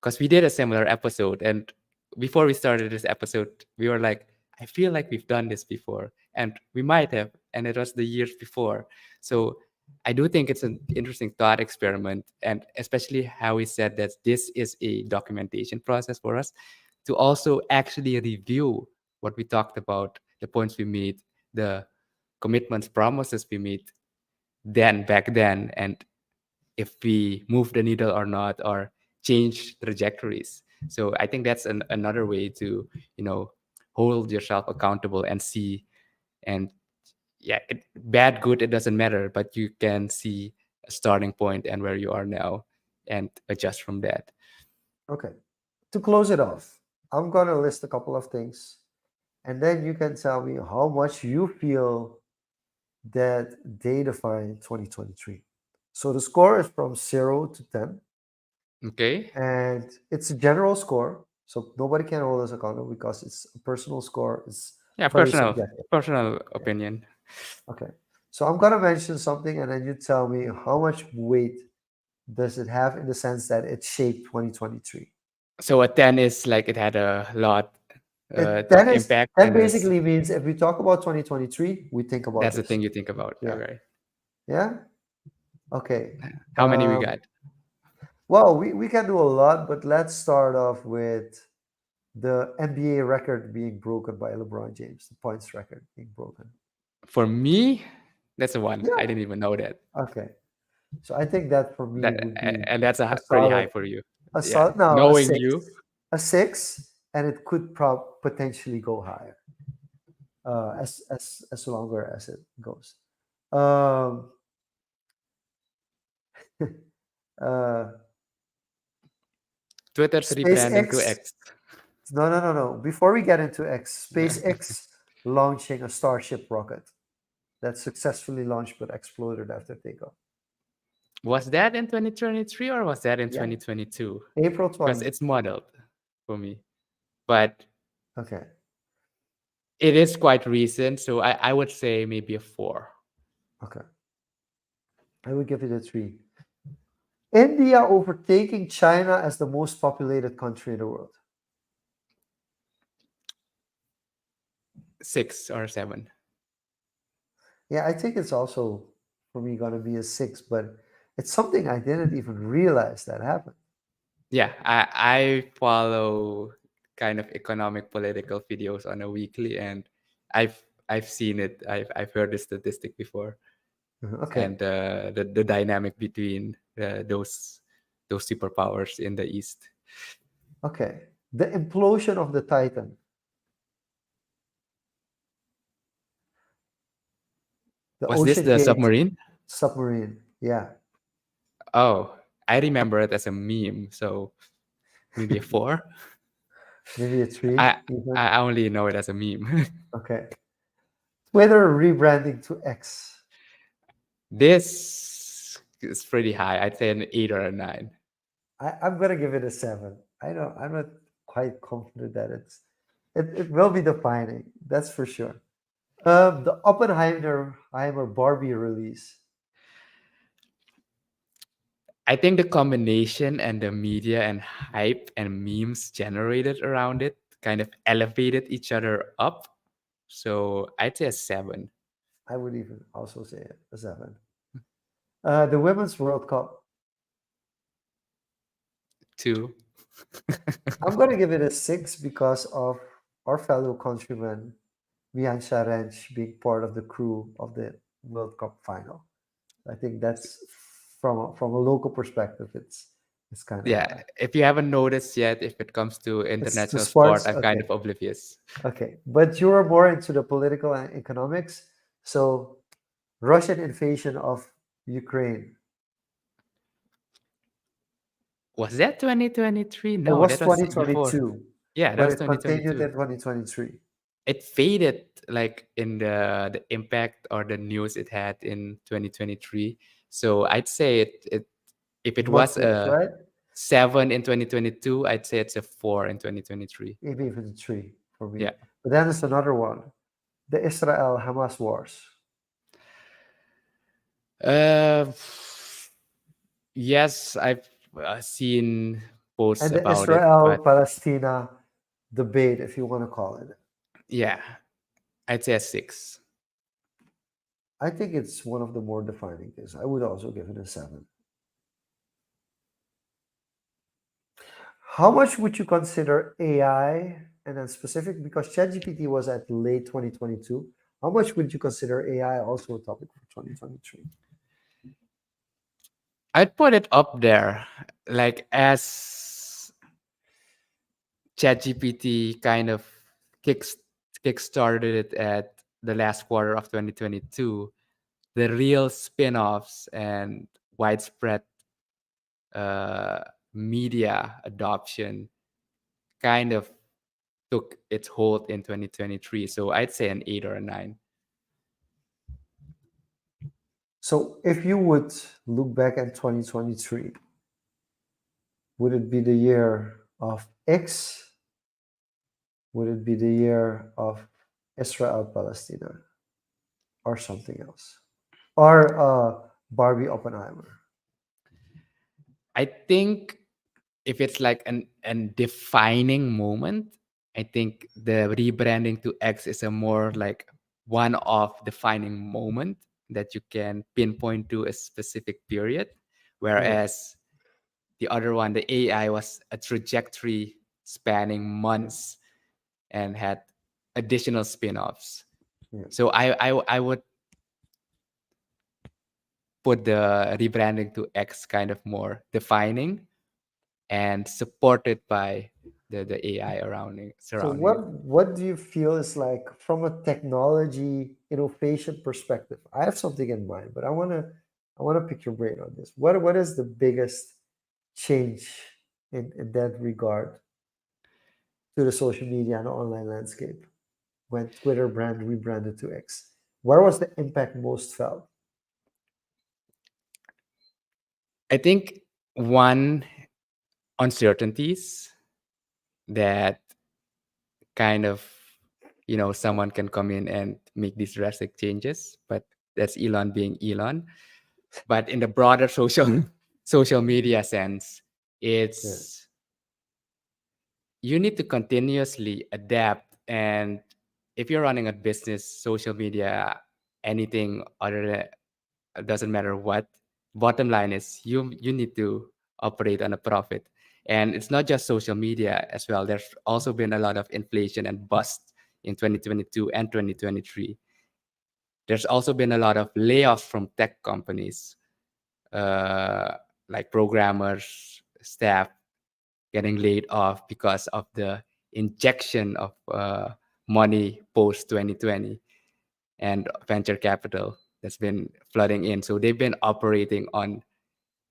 because we did a similar episode. And before we started this episode, we were like, I feel like we've done this before. And we might have. And it was the years before. So I do think it's an interesting thought experiment. And especially how we said that this is a documentation process for us to also actually review what we talked about, the points we made, the commitments, promises we made then, back then, and if we move the needle or not, or change trajectories. So I think that's another way to, you know, hold yourself accountable and see. And yeah, bad, good, it doesn't matter, but you can see a starting point and where you are now and adjust from that. Okay. To close it off, I'm gonna list a couple of things, and then you can tell me how much you feel that they define 2023. So the score is from 0 to 10, Okay. and it's a general score. So nobody can hold us accountable because it's a personal score. It's Yeah, very personal subjective. personal Yeah. opinion. Okay. So I'm gonna mention something, and then you tell me how much weight does it have in the sense that it shaped 2023. So a 10 is like it had a lot It of that is impact, that and as basically means if we talk about 2023, we think about that's the this. thing you think about. Yeah. Okay. Yeah. Okay. How many we got? Well, we can do a lot, but let's start off with the NBA record being broken by LeBron James, the points record being broken. For me, that's a one. I Yeah. didn't even know that. Okay. So I think that for me That would be and that's a pretty solid, high for you. a Yeah, solid, no, knowing you. a six, and it could potentially go higher as longer as it goes. Um, uh, Twitter's rebranding to SpaceX. X. No, no, no, no. Before we get into X, SpaceX launching a Starship rocket that successfully launched but exploded after takeoff. Was that in 2023 or was that in Yeah, 2022? April Because 20. it's modeled for me, but Okay, it is quite recent. So I would say maybe a four. okay. I would give it a 3. India overtaking China as the most populated country in the world. 6 or 7. Yeah, I think it's also for me gonna be a 6, but it's something I didn't even realize that happened. Yeah, I follow kind of economic political videos on a weekly, and I've I've seen it. I've heard the statistic before, Okay, and the dynamic between those superpowers in the East. okay. The implosion of the Titan, the Was this Ocean the Gate submarine? submarine. Yeah, Oh, I remember it as a meme, so maybe a four. maybe a 3 I even. I only know it as a meme. Okay. Twitter rebranding to X. This is pretty high. I'd say an 8 or a 9. I'm gonna give it a 7. I know I'm not quite confident that it will be defining. That's for sure. The Oppenheimer Barbie release. I think the combination and the media and hype and memes generated around it kind of elevated each other up. So I'd say a 7. I would even also say a 7. The Women's World Cup. Two. I'm gonna give it a six because of our fellow countryman Mian Sharench being part of the crew of the World Cup final. I think that's from a local perspective, it's kind of Yeah, if you haven't noticed yet, if it comes to it's the international sport, sports. I'm kind Okay, of oblivious. okay, but you are more into the political and economics. So Russian invasion of Ukraine. Was that 2023? It No, was that was before. 2022, Yeah, that but was it continued 2022. in 2023. It faded like in the impact or the news it had in 2023. So I'd say it if it was Much less, a right? 7 in 2022, I'd say it's a 4 in 2023. Maybe even three for me. Yeah. But then there's another one, the Israel-Hamas wars. Uh, yes, I've seen posts And the about it, but Israel-Palestina debate, if you want to call it. yeah, I'd say a 6. I think it's one of the more defining things. I would also give it a seven. How much would you consider AI, and then specific because ChatGPT was at late 2022? How much would you consider AI also a topic for 2023? I'd put it up there, like as ChatGPT kind of kicks kickstarted it at the last quarter of 2022. The real spin-offs and widespread uh, media adoption kind of took its hold in 2023. So I'd say an 8 or a 9. So if you would look back at 2023, would it be the year of X? Would it be the year of Israel Palestina or something else? Or Barbie Oppenheimer? I think if it's like an defining moment, I think the rebranding to X is a more like one off defining moment that you can pinpoint to a specific period. Yeah, Whereas the other one, the AI, was a trajectory spanning yeah, months and had additional spin-offs. yeah. So I would put the rebranding to X kind of more defining and supported by the AI around it, So surrounding it. what do you feel is like from a technology innovation perspective? I have something in mind, but I wanna pick your brain on this. What is the biggest change in that regard to the social media and online landscape when Twitter brand rebranded to X? Where was the impact most felt? I think one, uncertainties that kind of, someone can come in and make these drastic changes, but that's Elon being Elon. But in the broader social social media sense, Yeah, it's you need to continuously adapt. And if you're running a business, social media, anything other than, it doesn't matter what, bottom line is you need to operate on a profit. And it's not just social media as well. There's also been a lot of inflation and bust in 2022 and 2023. There's also been a lot of layoffs from tech companies, uh, like programmers, staff getting laid off because of the injection of money post 2020 and venture capital that's been flooding in. So they've been operating on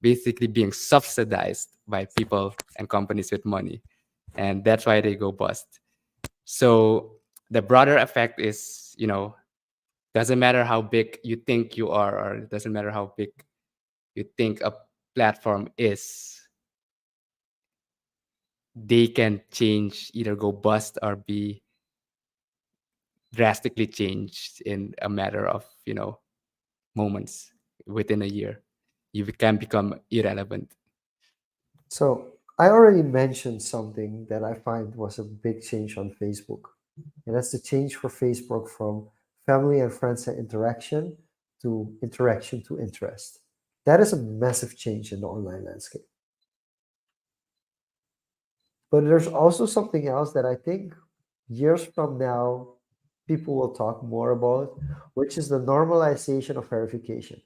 basically being subsidized by people and companies with money. And that's why they go bust. So the broader effect is, doesn't matter how big you think you are, or it doesn't matter how big you think a platform is, they can change, either go bust or be drastically changed in a matter of, moments within a year. You can become irrelevant. so I already mentioned something that I find was a big change on Facebook, and that's the change for Facebook from family and friends and interaction to interaction to interest. That is a massive change in the online landscape. But there's also something else that I think years from now, people will talk more about, which is the normalization of verification.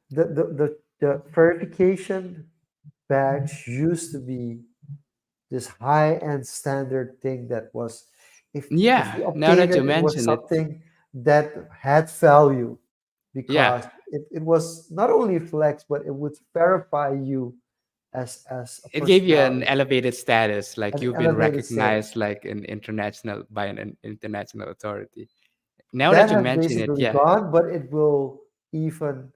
The verification badge used to be this high-end standard thing that was, if Yeah, you now obtain that you it, it was mention it, something that had value yeah, because it was not only flex, but it would verify you as a it gave you an personality, elevated status, like an you've been elevated status. recognized like an international by an international authority. Now that That you has mention it, basically yeah, gone, but even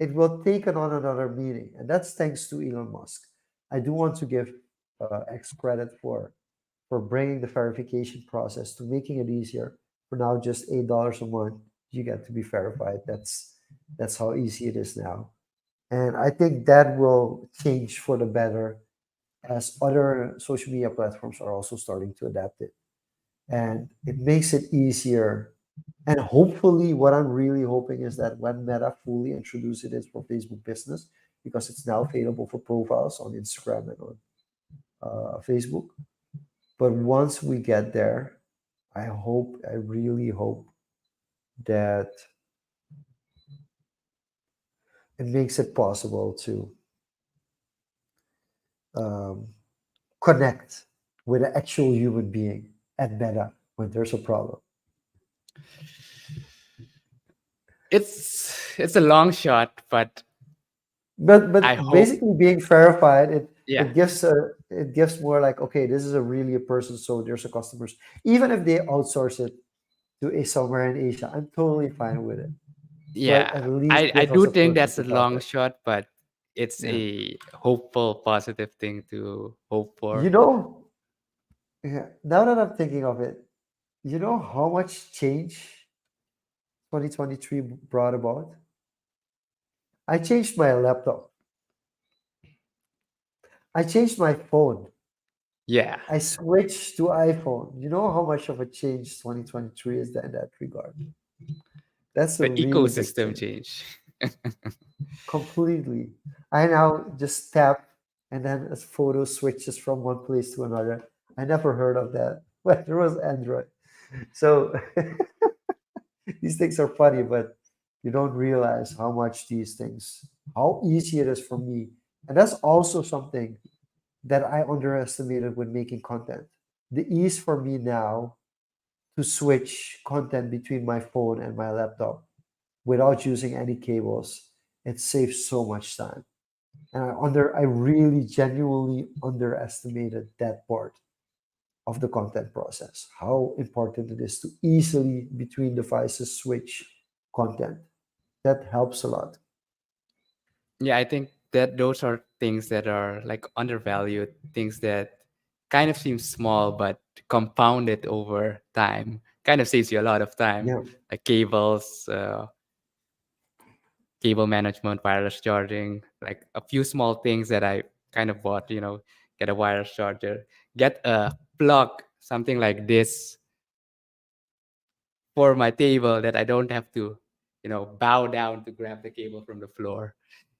it will take on another meaning, and that's thanks to Elon Musk. I do want to give X credit for bringing the verification process to making it easier. For now, just $8 a month, you get to be verified. That's how easy it is now, and I think that will change for the better as other social media platforms are also starting to adapt it, and it makes it easier. And hopefully, what I'm really hoping is that when Meta fully introduces it for Facebook Business, because it's now available for profiles on Instagram and on Facebook. But once we get there, I really hope that it makes it possible to um, connect with an actual human being at Meta when there's a problem. it's a long shot, but I But hope, basically being verified, yeah, it gives more like, okay, this is a really a person, so there's a customers. Even if they outsource it to a somewhere in Asia, I'm totally fine with it. But yeah. at least I give us do a think person that's to a talk long with. shot, but it's Yeah. a hopeful, positive thing to hope You for. know, yeah, now that I'm thinking of it, you know how much change 2023 brought about? I changed my laptop. I changed my phone. Yeah, I switched to iPhone. You know how much of a change 2023 is in that regard? That's a the really big ecosystem change. change. Completely. I now just tap and then a photo switches from one place to another. I never heard of that. But there was Android. So these things are funny, but you don't realize how much these things, how easy it is for me. And that's also something that I underestimated when making content. The ease for me now to switch content between my phone and my laptop without using any cables, it saves so much time. And I really genuinely underestimated that part of the content process, how important it is to easily between devices switch content. That helps a lot. Yeah, I think that those are things that are like undervalued, things that kind of seem small but compounded over time. Kind of saves you a lot of time, Yeah. like cables, cable management, wireless charging, like a few small things that I kind of bought, get a wireless charger, get a plug, something like this for my table that I don't have to, bow down to grab the cable from the floor.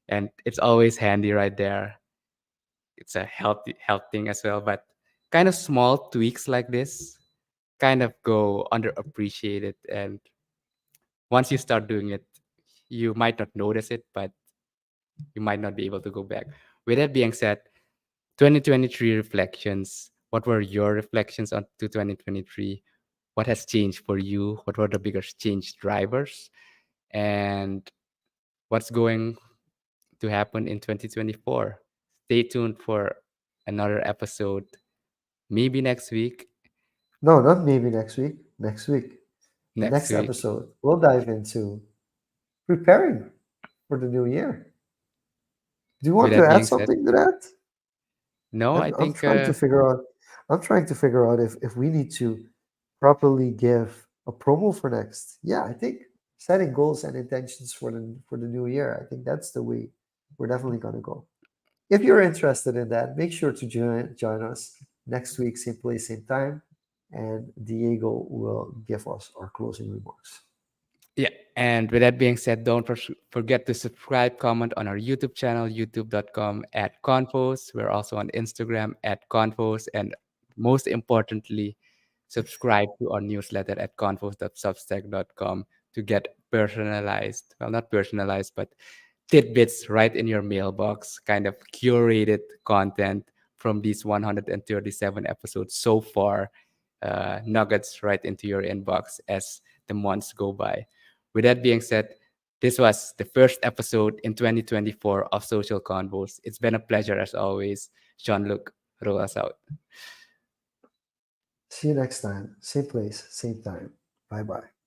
And it's always handy right there. It's a health thing as well, but kind of small tweaks like this kind of go underappreciated. And once you start doing it, you might not notice it, but you might not be able to go back. With that being said, 2023 reflections. What were your reflections on to 2023? What has changed for you? What were the biggest change drivers? And what's going to happen in 2024? Stay tuned for another episode, maybe next week. No, not maybe next week. Next week. The Next next week. episode, we'll dive into preparing for the new year. Do you With want to that add being said, something to that? no, I I'm think trying to figure out. I'm trying to figure out if we need to properly give a promo for next. Yeah, I think setting goals and intentions for the new year. I think that's the way we're definitely gonna go. If you're interested in that, make sure to join us next week, same place, same time, and Diego will give us our closing remarks. Yeah. And with that being said, don't forget to subscribe, comment on our YouTube channel, youtube.com at Confoes. We're also on Instagram at Confoes. And most importantly, subscribe to our newsletter at confoes.substack.com to get personalized, well, not personalized, but tidbits right in your mailbox, kind of curated content from these 137 episodes so far, nuggets right into your inbox as the months go by. With that being said, this was the first episode in 2024 of Social Convos. It's been a pleasure as always. Jean-Luc, roll us out. See you next time. Same place, same time. Bye bye.